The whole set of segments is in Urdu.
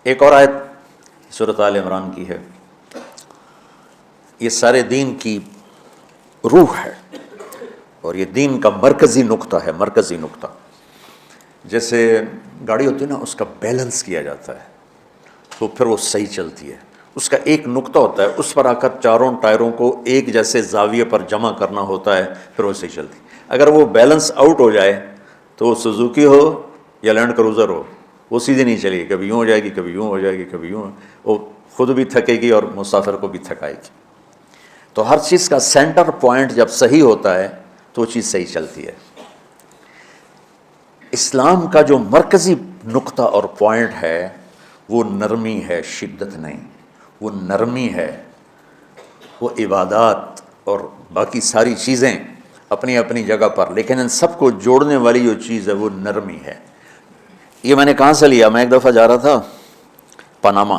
ایک اور آیت سورۃ آل عمران کی ہے، یہ سارے دین کی روح ہے اور یہ دین کا مرکزی نقطہ ہے، مرکزی نقطہ۔ جیسے گاڑی ہوتی ہے نا، اس کا بیلنس کیا جاتا ہے تو پھر وہ صحیح چلتی ہے۔ اس کا ایک نقطہ ہوتا ہے، اس پر آ کر چاروں ٹائروں کو ایک جیسے زاویے پر جمع کرنا ہوتا ہے، پھر وہ صحیح چلتی ہے۔ اگر وہ بیلنس آؤٹ ہو جائے تو وہ سوزوکی ہو یا لینڈ کروزر ہو، وہ سیدھی نہیں چلے گی، کبھی یوں ہو جائے گی، کبھی یوں ہو جائے گی، کبھی یوں، وہ خود بھی تھکے گی اور مسافر کو بھی تھکائے گی۔ تو ہر چیز کا سینٹر پوائنٹ جب صحیح ہوتا ہے تو وہ چیز صحیح چلتی ہے۔ اسلام کا جو مرکزی نقطہ اور پوائنٹ ہے وہ نرمی ہے، شدت نہیں، وہ نرمی ہے۔ وہ عبادات اور باقی ساری چیزیں اپنی اپنی جگہ پر، لیکن ان سب کو جوڑنے والی جو چیز ہے وہ نرمی ہے۔ یہ میں نے کہاں سے لیا؟ میں ایک دفعہ جا رہا تھا پاناما،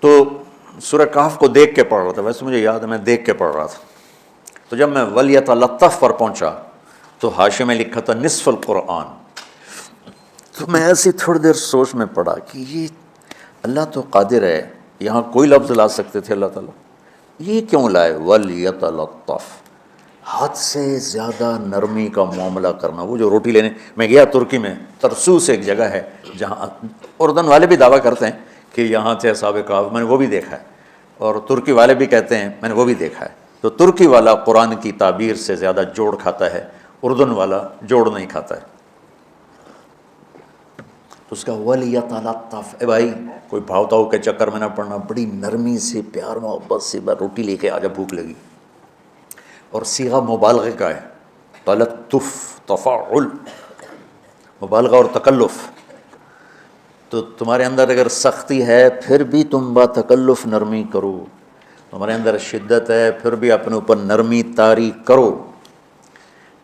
تو سورہ کہف کو دیکھ کے پڑھ رہا تھا، ویسے مجھے یاد ہے میں دیکھ کے پڑھ رہا تھا۔ تو جب میں وَلْيَتَلَطَّفْ پر پہنچا تو حاشیے میں لکھا تھا نصف القرآن۔ تو میں ایسی تھوڑی دیر سوچ میں پڑا کہ یہ اللہ تو قادر ہے، یہاں کوئی لفظ لا سکتے تھے اللہ تعالیٰ، یہ کیوں لائے وَلْيَتَلَطَّفْ؟ حد سے زیادہ نرمی کا معاملہ کرنا۔ وہ جو روٹی لینے میں گیا ترکی میں، ترسوس ایک جگہ ہے جہاں اردن والے بھی دعویٰ کرتے ہیں کہ یہاں سے اصحاب کہف، میں نے وہ بھی دیکھا ہے، اور ترکی والے بھی کہتے ہیں میں نے وہ بھی دیکھا ہے۔ تو ترکی والا قرآن کی تعبیر سے زیادہ جوڑ کھاتا ہے، اردن والا جوڑ نہیں کھاتا ہے۔ تو اس کا وَلْيَتَلَطَّفْ، اے بھائی کوئی بھاؤ تاؤ کے چکر میں نہ پڑنا، بڑی نرمی سے پیار محبت سے روٹی لے کے آجا، بھوک لگی۔ اور صیغہ مبالغے کا ہے، تلطف، تفاعل، مبالغہ اور تکلف۔ تو تمہارے اندر اگر سختی ہے پھر بھی تم با تکلف نرمی کرو، تمہارے اندر شدت ہے پھر بھی اپنے اوپر نرمی طاری کرو۔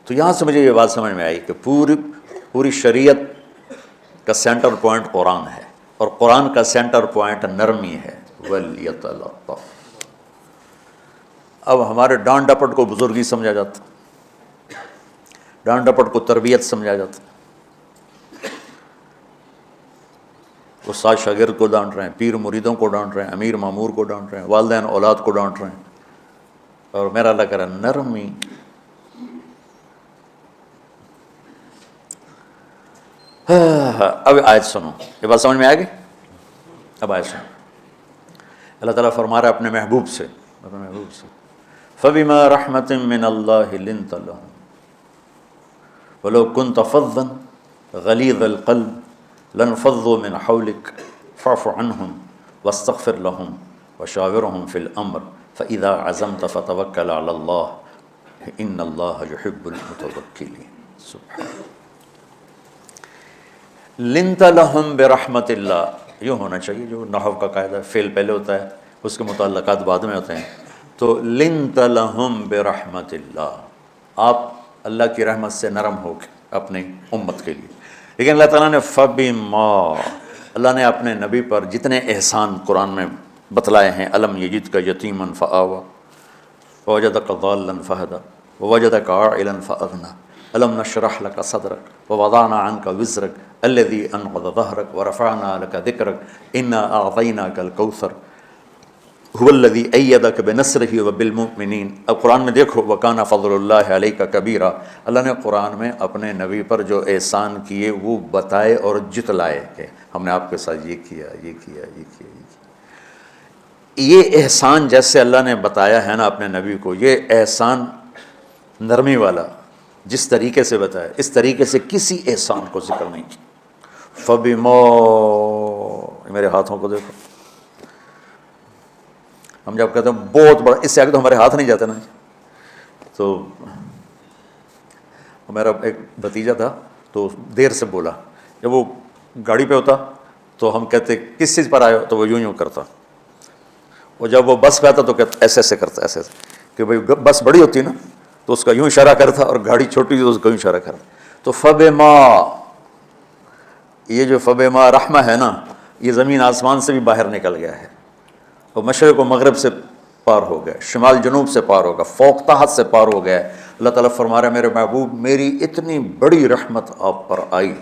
تو یہاں سے مجھے یہ بات سمجھ میں آئی کہ پوری شریعت کا سینٹر پوائنٹ قرآن ہے، اور قرآن کا سینٹر پوائنٹ نرمی ہے، وَلْيَتَلَطَّفْ۔ اب ہمارے ڈانٹ ڈپٹ کو بزرگی سمجھا جاتا، ڈانٹ ڈپٹ کو تربیت سمجھا جاتا۔ استاد شاگرد کو ڈانٹ رہے ہیں، پیر مریدوں کو ڈانٹ رہے ہیں، امیر مامور کو ڈانٹ رہے ہیں، والدین اولاد کو ڈانٹ رہے ہیں، اور میرا اللہ کہہ رہا ہے نرمی۔ اب آیت سنو، یہ بات سمجھ میں آئے گی؟ اب آیت سنو، اللہ تعالیٰ فرما رہا ہے اپنے محبوب سے، فَبِمَا رَحْمَةٍ مِّنَ اللَّهِ لِنْتَ لَهُمْ وَلَوْ كُنْتَ فَظًّا غَلِيظَ الْقَلْبِ لَانفَضُّوا مِنْ حَوْلِكَ فَاعْفُ عَنْهُمْ وَاسْتَغْفِرْ لَهُمْ وَشَاوِرْهُمْ فِي الْأَمْرِ فَإِذَا عَزَمْتَ فَتَوَكَّلْ عَلَى اللَّهِ إِنَّ اللَّهَ يُحِبُّ الْمُتَوَكِّلِينَ۔ سبحان لِنْتَ لَهُمْ بِرَحْمَةِ اللَّهِ، یوں ہونا چاہیے، جو نحو کا قاعدہ فعل پہلے ہوتا ہے اس کے متعلقات بعد میں ہوتے ہیں۔ تو لِنْتَ لَهُمْ بِرَحْمَةِ اللَّهِ، آپ اللہ کی رحمت سے نرم ہو کے اپنی امت کے لیے۔ لیکن اللہ تعالیٰ نے فَبِمَا، اللہ نے اپنے نبی پر جتنے احسان قرآن میں بتلائے ہیں، أَلَمْ يَجِدْكَ يَتِيمًا فَآوَى وَوَجَدَكَ ضَالًّا فَهَدَى وَوَجَدَكَ عَائِلًا فَأَغْنَى أَلَمْ نَشْرَحْ لَكَ صَدْرَكَ وَوَضَعْنَا عَنْكَ وِزْرَكَ الَّذِي أَنقَضَ ظَهْرَكَ وَرَفَعْنَا لَكَ ذِكْرَكَ إِنَّا أَعْطَيْنَاكَ الْكَوْثَرَ هُوَ الَّذِي أَيَّدَكَ بِنَصْرِهِ وَبِالْمُؤْمِنِينَ۔ اب قرآن میں دیکھو وَكَانَ فَضْلُ اللَّهِ عَلَيْكَ كَبِيرًا، اللہ نے قرآن میں اپنے نبی پر جو احسان کیے وہ بتائے اور جتلائے کہ ہم نے آپ کے ساتھ یہ کیا، یہ کیا، یہ کیا، یہ کیا۔ یہ احسان جیسے اللہ نے بتایا ہے نا اپنے نبی کو، یہ احسان نرمی والا جس طریقے سے بتایا، اس طریقے سے کسی احسان کو ذکر نہیں کیا۔ فَبِمَا، میرے ہاتھوں کو دیکھو، ہم جب کہتے ہیں بہت بڑا، اس سے آگے تو ہمارے ہاتھ نہیں جاتے نا۔ تو میرا ایک بھتیجا تھا تو دیر سے بولا، جب وہ گاڑی پہ ہوتا تو ہم کہتے کس چیز پر آئے ہو، تو وہ یوں یوں کرتا، اور جب وہ بس پہ آتا تو کہتا ایسے ایسے کرتا، ایسے ایسے، کہ بھائی بس بڑی ہوتی ہے نا تو اس کا یوں اشارہ کرتا، اور گاڑی چھوٹی تو اس کا یوں اشارہ کرتا۔ تو فَبِمَا، یہ جو فَبِمَا رحمہ ہے نا، یہ زمین آسمان سے بھی باہر نکل گیا ہے، اور مشرق و مغرب سے پار ہو گیا، شمال جنوب سے پار ہو گیا، فوق تحت سے پار ہو گیا۔ اللہ تعالیٰ فرما رہا ہے میرے محبوب میری اتنی بڑی رحمت آپ پر آئی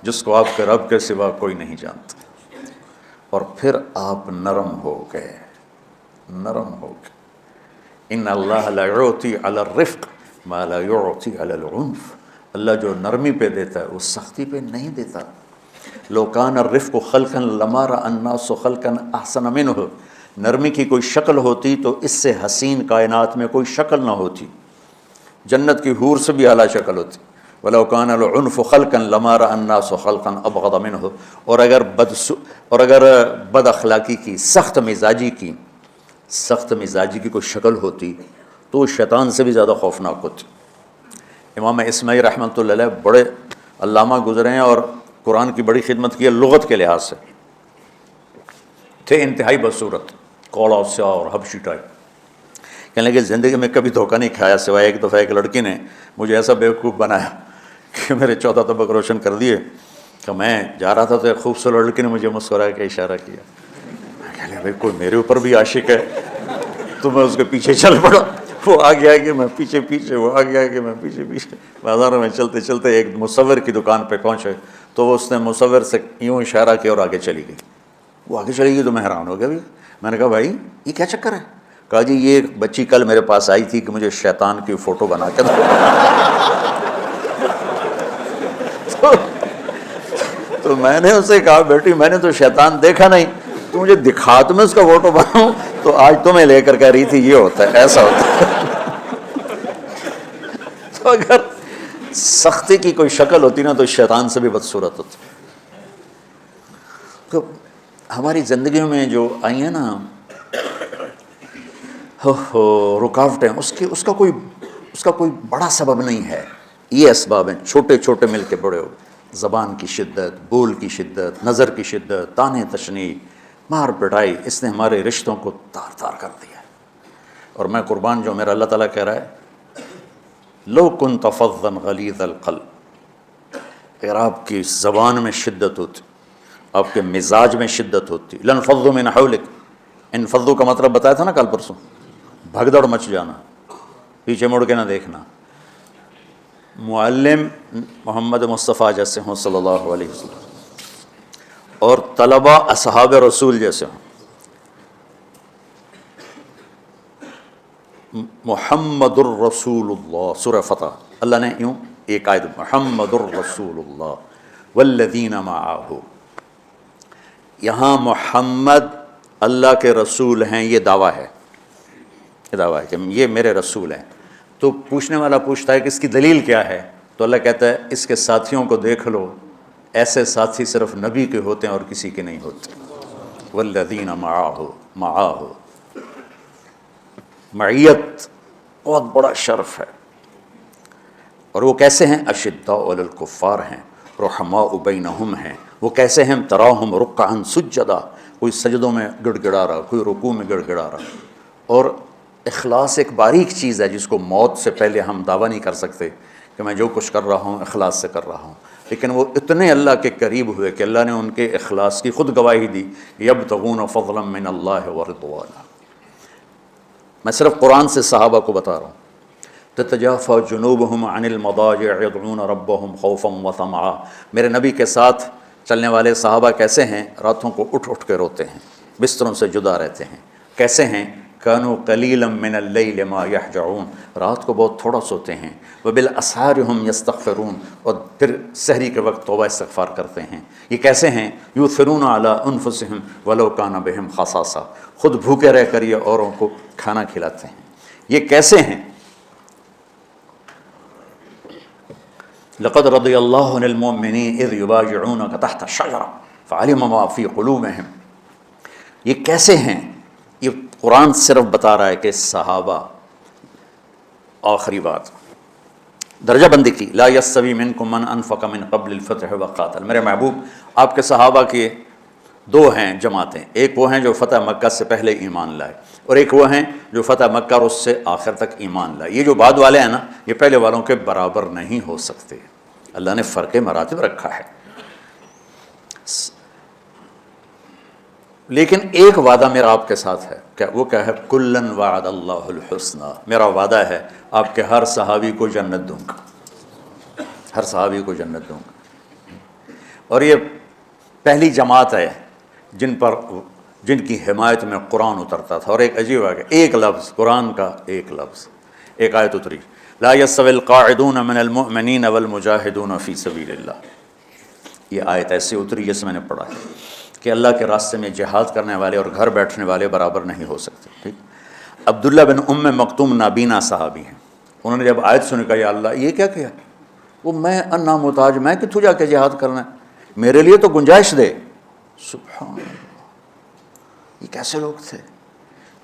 جس کو آپ کے رب کے سوا کوئی نہیں جانتا۔ اور پھر آپ نرم ہو گئے، نرم ہو گئے۔ ان اللہ لا یعطی علی الرفق ما لا یعطی علی العنف، اللہ جو نرمی پہ دیتا ہے وہ سختی پہ نہیں دیتا۔ لو کان الرفق خلقا لما رأى الناس خلقا احسن منہ، نرمی کی کوئی شکل ہوتی تو اس سے حسین کائنات میں کوئی شکل نہ ہوتی، جنت کی حور سے بھی اعلیٰ شکل ہوتی۔ وَلَوْ كَانَ الْعُنْفُ خَلْقًا لَمَا رَأَى النَّاسُ خَلْقًا أَبْغَضَ مِنْهُ، اور اگر بد اخلاقی کی، سخت مزاجی کی کوئی شکل ہوتی تو وہ شیطان سے بھی زیادہ خوفناک ہوتی۔ امام اسماعیل رحمۃ اللہ علیہ بڑے علامہ گزرے ہیں اور قرآن کی بڑی خدمت کی ہے لغت کے لحاظ سے، تھے انتہائی بدصورت، کوڑا سیاہ اور حبشی ٹائپ۔ کہنے لگے زندگی میں کبھی دھوکہ نہیں کھایا سوائے ایک دفعہ ایک لڑکی نے مجھے ایسا بیوقوف بنایا کہ میرے 14 طبق روشن کر دیے کہ میں جا رہا تھا تو ایک خوبصورت لڑکی نے مجھے مسکرا کے اشارہ کیا۔ میں کہہ لیا بھائی کوئی میرے اوپر بھی عاشق ہے، تو میں اس کے پیچھے چل پڑا، وہ آگے آگے میں پیچھے پیچھے، وہ آگے آگے میں پیچھے پیچھے، بازاروں میں چلتے چلتے ایک مصور کی دکان پہ پہنچے تو اس نے مصور سے یوں اشارہ کیا اور آگے چلی گئی۔ وہ آگے چلی گئی تو میں حیران ہو گیا۔ میں نے کہا بھائی یہ کیا چکر ہے؟ کہا جی یہ بچی کل میرے پاس آئی تھی کہ مجھے شیطان کی فوٹو بنا کے دو۔ تو میں نے اسے کہا بیٹی میں نے تو شیطان دیکھا نہیں، تو مجھے دکھا تو میں اس کا فوٹو بناؤں، تو آج تمہیں لے کر کہہ رہی تھی یہ ہوتا ہے، ایسا ہوتا ہے۔ تو اگر سختی کی کوئی شکل ہوتی نا تو شیطان سے بھی بدصورت ہوتی۔ تو ہماری زندگیوں میں جو آئی ہیں نا رکاوٹیں، اس کا کوئی بڑا سبب نہیں ہے، یہ اسباب ہیں چھوٹے چھوٹے مل کے بڑے ہو۔ زبان کی شدت، بول کی شدت، نظر کی شدت، تانے تشنیع، مار پٹائی، اس نے ہمارے رشتوں کو تار تار کر دیا ہے۔ اور میں قربان جو میرا اللہ تعالیٰ کہہ رہا ہے لو كنت فظا غلیظ القلب، اگر آپ کی زبان میں شدت ہوتی، آپ کے مزاج میں شدت ہوتی، لانفضوا من حولک، انفضوا کا مطلب بتایا تھا نا کل پرسوں، بھگدڑ مچ جانا، پیچھے مڑ کے نہ دیکھنا۔ معلم محمد مصطفیٰ جیسے ہوں صلی اللہ علیہ وسلم، اور طلبہ اصحاب رسول جیسے ہوں۔ محمد الرسول اللہ، سورہ فتح، اللہ نے یوں ایک آیت محمد الرسول اللہ والذین معہ، یہاں محمد اللہ کے رسول ہیں، یہ دعویٰ ہے، یہ دعویٰ ہے کہ یہ میرے رسول ہیں۔ تو پوچھنے والا پوچھتا ہے کہ اس کی دلیل کیا ہے؟ تو اللہ کہتا ہے اس کے ساتھیوں کو دیکھ لو، ایسے ساتھی صرف نبی کے ہوتے ہیں اور کسی کے نہیں ہوتے۔ والذین معہ، معیت بہت بڑا شرف ہے۔ اور وہ کیسے ہیں؟ اشداء علی الکفار ہیں، رحماء بینہم ہیں۔ وہ کیسے ہیں؟ تراہم رکعا سجدا، کوئی سجدوں میں گڑ گڑا رہا، کوئی رکوع میں گڑ گڑا رہا۔ اور اخلاص ایک باریک چیز ہے جس کو موت سے پہلے ہم دعویٰ نہیں کر سکتے کہ میں جو کچھ کر رہا ہوں اخلاص سے کر رہا ہوں، لیکن وہ اتنے اللہ کے قریب ہوئے کہ اللہ نے ان کے اخلاص کی خود گواہی دی، یبتغون فضلا من اللہ ورضوانا۔ میں صرف قرآن سے صحابہ کو بتا رہا ہوں۔ تتجافى جنوبهم عن المضاجع يدعون ربهم خوفا وطمعا، میرے نبی کے ساتھ چلنے والے صحابہ کیسے ہیں؟ راتوں کو اٹھ اٹھ کے روتے ہیں، بستروں سے جدا رہتے ہیں۔ کیسے ہیں؟ كانوا قليلا من الليل ما يهجعون، رات کو بہت تھوڑا سوتے ہیں۔ وبالاسحار هم يستغفرون، اور پھر سحری کے وقت توبہ استغفار کرتے ہیں۔ یہ کیسے ہیں؟ یؤثرون على انفسهم ولو كان بهم خصاصہ، خود بھوکے رہ کر یہ اوروں کو کھانا کھلاتے ہیں۔ یہ کیسے ہیں؟ لقد رضی اللہ عن المؤمنین اذ یبایعونک تحت الشجرہ فعلم ما فی قلوبہم۔ یہ کیسے ہیں؟ یہ قرآن صرف بتا رہا ہے کہ صحابہ، آخری بات درجہ بندی کی، لا یستوی منکم من انفق من قبل الفتح وقاتل۔ میرے محبوب آپ کے صحابہ کے دو ہیں جماعتیں، ایک وہ ہیں جو فتح مکہ سے پہلے ایمان لائے، اور ایک وہ ہیں جو فتح مکہ اور اس سے آخر تک ایمان لائے۔ یہ جو بعد والے ہیں نا، یہ پہلے والوں کے برابر نہیں ہو سکتے، اللہ نے فرق مراتب رکھا ہے۔ لیکن ایک وعدہ میرا آپ کے ساتھ ہے، کیا وہ کیا ہے؟ کلن وعد اللہ الحسنى، میرا وعدہ ہے آپ کے ہر صحابی کو جنت دوں گا، ہر صحابی کو جنت دوں گا۔ اور یہ پہلی جماعت ہے جن کی حمایت میں قرآن اترتا تھا. اور ایک عجیب ہے کہ ایک لفظ قرآن کا، ایک لفظ، ایک آیت اتری، لا يستوي القاعدون من المؤمنین والمجاہدون فی سبیل اللہ. یہ آیت ایسی اتری جس میں نے پڑھا ہے کہ اللہ کے راستے میں جہاد کرنے والے اور گھر بیٹھنے والے برابر نہیں ہو سکتے. ٹھیک. عبداللہ بن ام مکتوم نابینا صحابی ہیں. انہوں نے جب آیت سنی کہا یا اللہ یہ کیا کیا، وہ میں انا محتاج، میں کتوں جا کے جہاد کرنا ہے، میرے لیے تو گنجائش دے. سبحان اللہ، یہ کیسے لوگ تھے.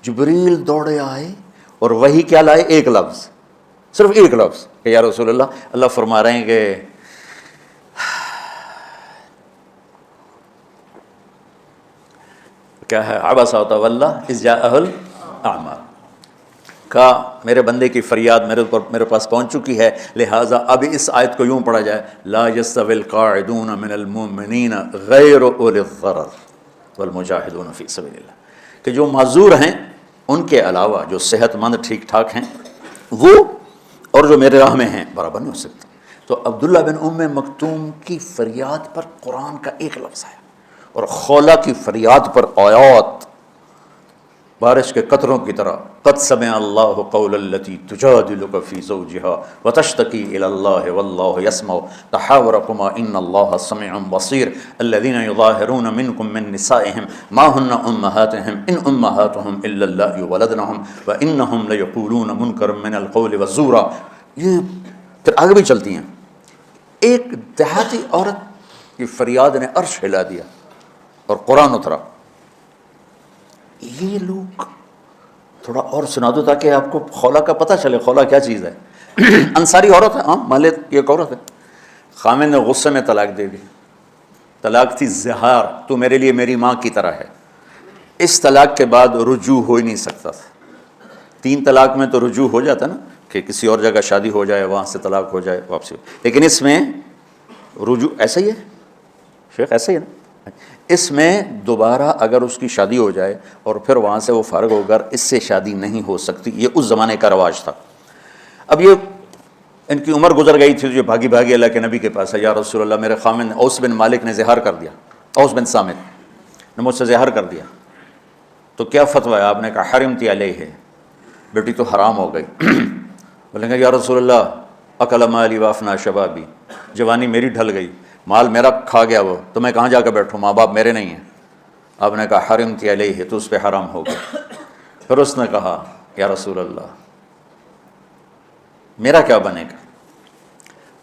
جبریل دوڑے آئے اور وہی کیا لائے، ایک لفظ، صرف ایک لفظ کہ یا رسول اللہ، اللہ فرما رہے ہیں کہ کیا ہے، عبس وتولی اذ جاءہ الاعمى، کہا میرے بندے کی فریاد میرے پاس پہنچ چکی ہے، لہٰذا اب اس آیت کو یوں پڑھا جائے، لا يستوي القاعدون من المؤمنین غیر اولی الضرر والمجاہدون فی سبیل اللہ، کہ جو معذور ہیں ان کے علاوہ جو صحت مند ٹھیک ٹھاک ہیں وہ اور جو میرے راہ میں ہیں برابر نہیں ہو سکتے. تو عبداللہ بن ام مکتوم کی فریاد پر قرآن کا ایک لفظ ہے، اور خولہ کی فریاد پر آیات بارش کے قطروں کی طرح، قد سمع اللہ قول التی تجادلک فی زوجها وتشتکی الی اللہ واللہ یسمع تحاورکما ان اللہ سمیع بصیر الذین یظاہرون منکم من نسائہم ما ہن امہاتہم ان امہاتہم الا اللائي ولدنہم وانہم لیقولون منکرا من القول والزورا. یہ پھر آگے بھی چلتی ہیں. ایک دیہاتی عورت کی فریاد نے عرش ہلا دیا اور قرآن اترا. یہ لوگ تھوڑا اور سنا دو تاکہ آپ کو خولہ کا پتہ چلے، خولہ کیا چیز ہے. انصاری عورت ہے، ہاں مالے کی ایک عورت ہے، خامن نے غصے میں طلاق دے دی. طلاق تھی زہار، تو میرے لیے میری ماں کی طرح ہے. اس طلاق کے بعد رجوع ہو ہی نہیں سکتا تھا. 3 طلاق میں تو رجوع ہو جاتا نا، کہ کسی اور جگہ شادی ہو جائے، وہاں سے طلاق ہو جائے واپسی، لیکن اس میں رجوع ایسا ہی ہے شیخ، ایسا ہی ہے نا. اس میں دوبارہ اگر اس کی شادی ہو جائے اور پھر وہاں سے وہ فارغ ہو کر اس سے شادی نہیں ہو سکتی. یہ اس زمانے کا رواج تھا. اب یہ ان کی عمر گزر گئی تھی، جو بھاگی بھاگی اللہ کے نبی کے پاس ہے، یا رسول اللہ میرے خامن اوس بن مالک نے زہار کر دیا، اوس بن صامت نے مجھ سے زہار کر دیا، تو کیا فتویٰ ہے؟ آپ نے کہا حرمتی علیہ، بیٹی تو حرام ہو گئی. بولیں گے یا رسول اللہ اکل مالی وافنا شبابی، جوانی میری ڈھل گئی، مال میرا کھا گیا وہ، تو میں کہاں جا کے بیٹھوں، ماں باپ میرے نہیں ہیں. آپ نے کہا حرمتی علیہ، تو اس پہ حرام ہو گیا. پھر اس نے کہا یا رسول اللہ میرا کیا بنے گا؟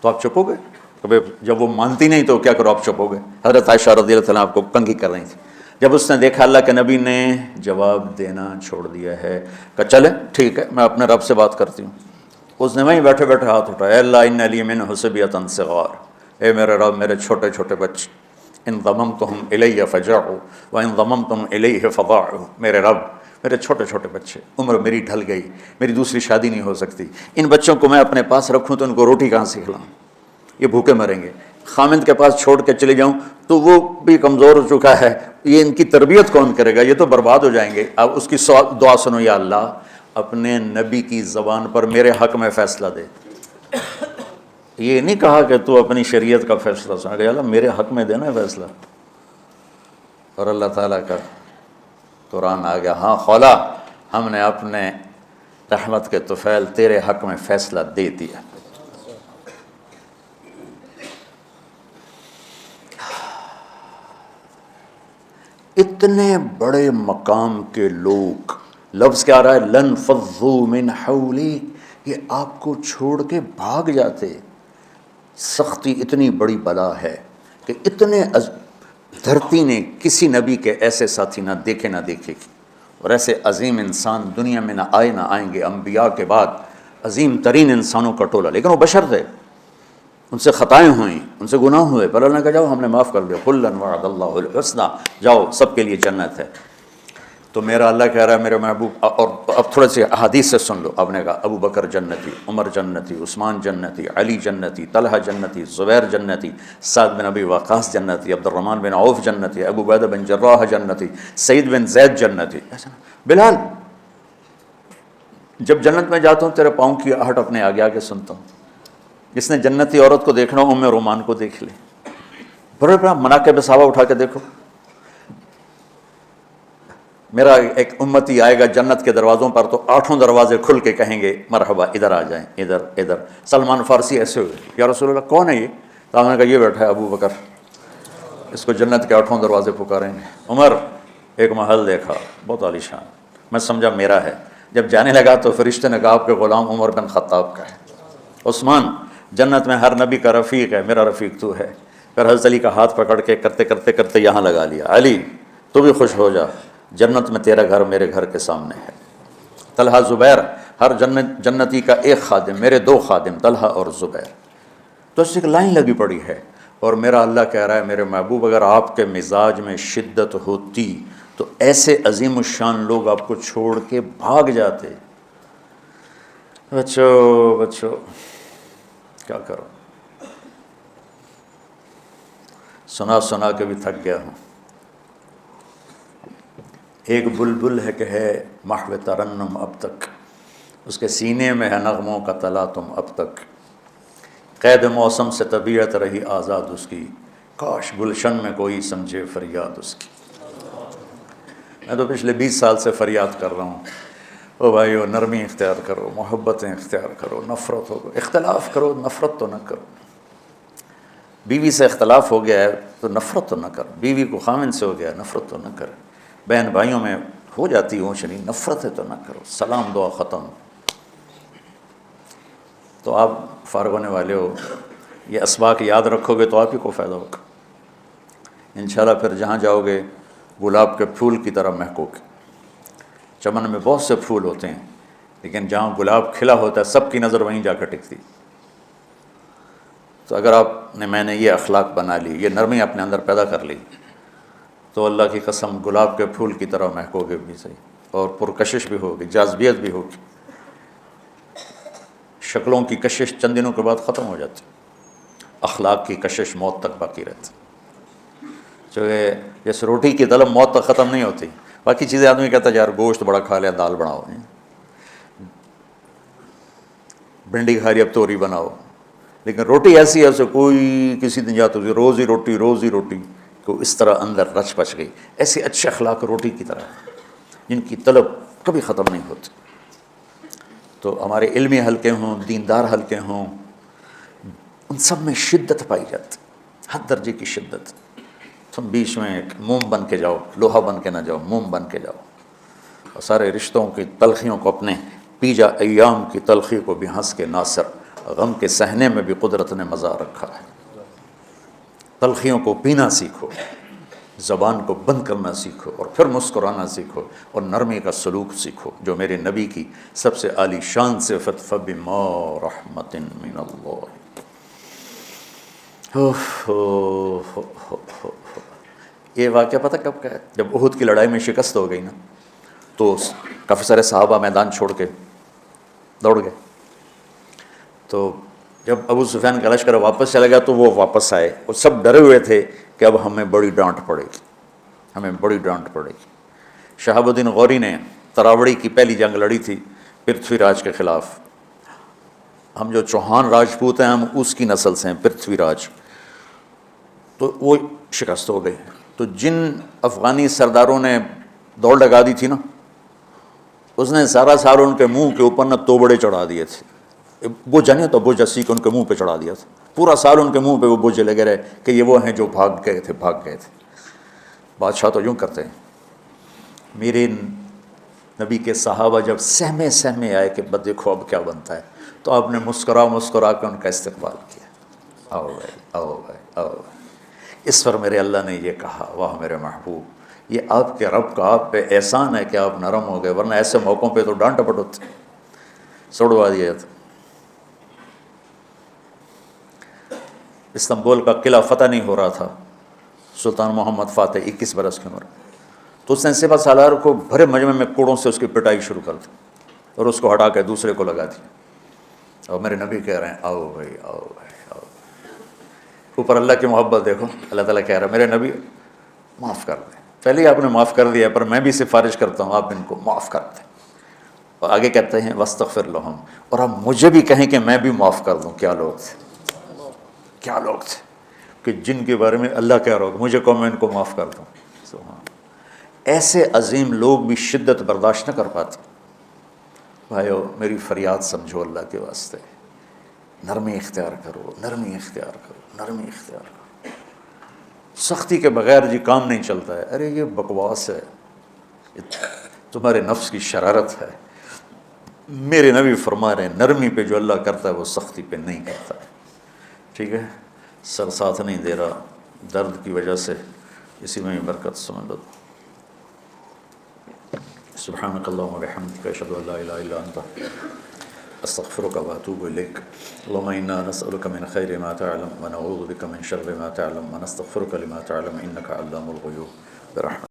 تو آپ چپ ہو گئے. جب وہ مانتی نہیں تو کیا کرو، آپ چپ ہو گئے. حضرت عائشہ رضی اللہ عنہا آپ کو کنگھی کر رہی تھی. جب اس نے دیکھا اللہ کے نبی نے جواب دینا چھوڑ دیا ہے، کہا چلے ٹھیک ہے میں اپنے رب سے بات کرتی ہوں. اس نے وہیں بیٹھے بیٹھے ہاتھ اٹھایا، اے اللہ ان لی منہ صبیۃ صغار، اے میرے رب میرے چھوٹے چھوٹے بچے، ان ضممتہم الی فجعوا وان ضممتم الیہ فضاعوا، میرے رب میرے چھوٹے چھوٹے بچے، عمر میری ڈھل گئی، میری دوسری شادی نہیں ہو سکتی، ان بچوں کو میں اپنے پاس رکھوں تو ان کو روٹی کہاں سے کھلاؤں، یہ بھوکے مریں گے. خامند کے پاس چھوڑ کے چلے جاؤں تو وہ بھی کمزور ہو چکا ہے، یہ ان کی تربیت کون کرے گا، یہ تو برباد ہو جائیں گے. اب اس کی دعا سنو، یا اللہ اپنے نبی کی زبان پر میرے حق میں فیصلہ دے. یہ نہیں کہا کہ تو اپنی شریعت کا فیصلہ سنا، کہ اللہ میرے حق میں دینا ہے فیصلہ. اور اللہ تعالیٰ کا قرآن آ گیا، ہاں خولا ہم نے اپنے رحمت کے طفیل تیرے حق میں فیصلہ دے دیا. اتنے بڑے مقام کے لوگ، لفظ کیا آ رہا ہے، لن فضوا من حولی، یہ آپ کو چھوڑ کے بھاگ جاتے. سختی اتنی بڑی بلا ہے کہ اتنے دھرتی نے کسی نبی کے ایسے ساتھی نہ دیکھے نہ دیکھے گی، اور ایسے عظیم انسان دنیا میں نہ آئے نہ آئیں گے. انبیاء کے بعد عظیم ترین انسانوں کا ٹولہ، لیکن وہ بشر تھے، ان سے خطائیں ہوئیں، ان سے گناہ ہوئے، پر اللہ نے کہا جاؤ ہم نے معاف کر دیا، کلا وعد اللہ الحسنی، جاؤ سب کے لیے جنت ہے. تو میرا اللہ کہہ رہا ہے میرے محبوب، اور اب تھوڑے سے احادیث سے سن لو. آپ نے کہا ابو بکر جنتی، عمر جنتی، عثمان جنتی، علی جنتی، طلحہ جنتی، زبیر جنتی، سعد بن ابی وقاص جنتی، عبد الرحمن بن عوف جنتی، ابو عبیدہ بن جراح جنتی، سعید بن زید جنتی. بلال جب جنت میں جاتا ہوں تیرے پاؤں کی آہٹ اپنے آگے آگے سنتا ہوں. جس نے جنتی عورت کو دیکھنا ام رومان کو دیکھ لے. بڑے بڑا مناقب صحابہ اٹھا کے دیکھو. میرا ایک امتی آئے گا جنت کے دروازوں پر تو 8 دروازے کھل کے کہیں گے مرحبا ادھر آ جائیں، ادھر ادھر۔ سلمان فارسی ایسے ہوئے، یا رسول اللہ کون ہے یہ؟ تو آپ نے کہا یہ بیٹھا ہے ابو بکر، اس کو جنت کے 8 دروازے پکاریں گے۔ عمر ایک محل دیکھا بہت عالی شان، میں سمجھا میرا ہے، جب جانے لگا تو فرشتے نے کہا آپ کے غلام عمر بن خطاب کا ہے۔ عثمان جنت میں ہر نبی کا رفیق ہے، میرا رفیق تو ہے۔ پھر حضرت علی کا ہاتھ پکڑ کے کرتے کرتے کرتے یہاں لگا لیا، علی تو بھی خوش ہو جا، جنت میں تیرا گھر میرے گھر کے سامنے ہے۔ طلحہ زبیر، ہر جنتی کا ایک خادم، میرے 2 خادم طلحہ اور زبیر۔ تو اس سے ایک لائن لگی پڑی ہے، اور میرا اللہ کہہ رہا ہے میرے محبوب اگر آپ کے مزاج میں شدت ہوتی تو ایسے عظیم الشان لوگ آپ کو چھوڑ کے بھاگ جاتے۔ بچو کیا کرو، سنا کے بھی تھک گیا ہوں۔ ایک بلبل ہے کہ ہے محو ترنم اب تک، اس کے سینے میں ہے نغموں کا تلاطم اب تک، قید موسم سے طبیعت رہی آزاد اس کی، کاش گلشن میں کوئی سمجھے فریاد اس کی۔ میں تو پچھلے 20 سال سے فریاد کر رہا ہوں، او بھائیو نرمی اختیار کرو، محبتیں اختیار کرو، نفرت ہو، اختلاف کرو نفرت تو نہ کرو۔ بیوی سے اختلاف ہو گیا ہے تو نفرت تو نہ کر، بیوی کو خامن سے ہو گیا ہے نفرت تو نہ کر، بہن بھائیوں میں ہو جاتی اونچ نہیں، نفرت ہے تو نہ کرو، سلام دعا ختم۔ تو آپ فارغ ہونے والے ہو، یہ اسباق یاد رکھو گے تو آپ ہی کو فائدہ ہوگا انشاءاللہ۔ پھر جہاں جاؤ گے گلاب کے پھول کی طرح مہکو گے۔ چمن میں بہت سے پھول ہوتے ہیں لیکن جہاں گلاب کھلا ہوتا ہے سب کی نظر وہیں جا کے ٹکتی۔ تو اگر میں نے یہ اخلاق بنا لی، یہ نرمی اپنے اندر پیدا کر لی، تو اللہ کی قسم گلاب کے پھول کی طرح مہکو گے بھی صحیح، اور پرکشش بھی ہوگی، جاذبیت بھی ہوگی۔ شکلوں کی کشش چند دنوں کے بعد ختم ہو جاتی، اخلاق کی کشش موت تک باقی رہتی۔ چونکہ جیسے روٹی کی طلب موت تک ختم نہیں ہوتی، باقی چیزیں آدمی کہتا ہے یار گوشت بڑا کھا لیا، دال بناؤ، بھنڈی کھا لی اب توری بناؤ، لیکن روٹی ایسی ہے اسے کوئی کسی دن جاتا ہے روز ہی روٹی کو اس طرح اندر رچ پچ گئی۔ ایسے اچھے اخلاق روٹی کی طرح جن کی طلب کبھی ختم نہیں ہوتی۔ تو ہمارے علمی حلقے ہوں، دیندار حلقے ہوں، ان سب میں شدت پائی جاتی، ہر درجے کی شدت۔ تم بیچ میں ایک موم بن کے جاؤ، لوہا بن کے نہ جاؤ، موم بن کے جاؤ، اور سارے رشتوں کی تلخیوں کو اپنے پی جا، ایام کی تلخی کو بھی ہنس کے ناصر، غم کے سہنے میں بھی قدرت نے مزہ رکھا ہے۔ تلخیوں کو پینا سیکھو، زبان کو بند کرنا سیکھو، اور پھر مسکرانا سیکھو، اور نرمی کا سلوک سیکھو جو میرے نبی کی سب سے عالی شان صفت فبما رحمت من اللہ۔ یہ واقعہ پتہ کب کا ہے؟ جب احد کی لڑائی میں شکست ہو گئی نا، تو کافی سارے صحابہ میدان چھوڑ کے دوڑ گئے۔ تو جب ابو سفیان کا لشکر واپس چلا گیا تو وہ واپس آئے، وہ سب ڈرے ہوئے تھے کہ اب ہمیں بڑی ڈانٹ پڑے گی، ہمیں بڑی ڈانٹ پڑے گی۔ شہاب الدین غوری نے تراوڑی کی پہلی جنگ لڑی تھی پرتھوی راج کے خلاف۔ ہم جو چوہان راجپوت ہیں ہم اس کی نسل سے ہیں، پرتھوی راج، تو وہ شکست ہو گئی۔ تو جن افغانی سرداروں نے دوڑ لگا دی تھی نا، اس نے سارا سال ان کے منہ کے اوپر نہ توبڑے چڑھا دیے تھے، بوجھ نہیں تو بوجھ اسی کو ان کے منہ پہ چڑھا دیا تھا، پورا سال ان کے منہ پہ وہ بوجھ لگے رہے کہ یہ وہ ہیں جو بھاگ گئے تھے۔ بادشاہ تو یوں کرتے ہیں۔ میرے نبی کے صحابہ جب سہمے آئے کہ بس دیکھو اب کیا بنتا ہے، تو آپ نے مسکرا کے ان کا استقبال کیا، آؤ بھائی آؤ بھائی آؤ بھائی۔ اس پر میرے اللہ نے یہ کہا، واہ میرے محبوب، یہ آپ کے رب کا آپ پہ احسان ہے کہ آپ نرم ہو گئے، ورنہ ایسے موقعوں پہ تو ڈانٹ ڈپٹ ہوتی، سڑوا دیا جاتا۔ استنبول کا قلعہ فتح نہیں ہو رہا تھا، سلطان محمد فاتح 21 برس کی عمر، تو اس نے سپہ سالار کو بھرے مجمع میں کوڑوں سے اس کی پٹائی شروع کر دی اور اس کو ہٹا کے دوسرے کو لگا دیا۔ اور میرے نبی کہہ رہے ہیں آؤ بھائی آؤ بھائی آؤ۔ اوپر اللہ کی محبت دیکھو، اللہ تعالیٰ کہہ رہا ہے میرے نبی معاف کر دیں، پہلے ہی آپ نے معاف کر دیا، پر میں بھی سفارش کرتا ہوں آپ ان کو معاف کر دیں۔ اور آگے کہتے ہیں وَاسْتَغْفِرْ لَهُمْ، اور آپ مجھے بھی کہیں کہ میں بھی معاف کر دوں۔ کیا لوگ تھے، کیا لوگ تھے کہ جن کے بارے میں اللہ کہہ رہا ہوگا مجھے کہو میں ان کو معاف کر دوں۔ ایسے عظیم لوگ بھی شدت برداشت نہ کر پاتے. بھائیو میری فریاد سمجھو اللہ کے واسطے، نرمی اختیار کرو، نرمی اختیار کرو، نرمی اختیار کرو. سختی کے بغیر جی کام نہیں چلتا ہے. ارے یہ بکواس ہے، تمہارے نفس کی شرارت ہے. میرے نبی فرما رہے ہیں نرمی پہ جو اللہ کرتا ہے وہ سختی پہ نہیں کرتا ہے. ٹھیک ہے، سر ساتھ نہیں دے رہا درد کی وجہ سے، اسی میں برکت سمجھ لو. سبحانک اللہم و بحمدک اشہد ان لا الہ الا انت استغفرک و اتوب الیک. اللہم انا نسألک من خیر ما تعلم ونعوذ بک من شر ما تعلم ونستغفرک لما تعلم انک علام الغیوب برحمتک.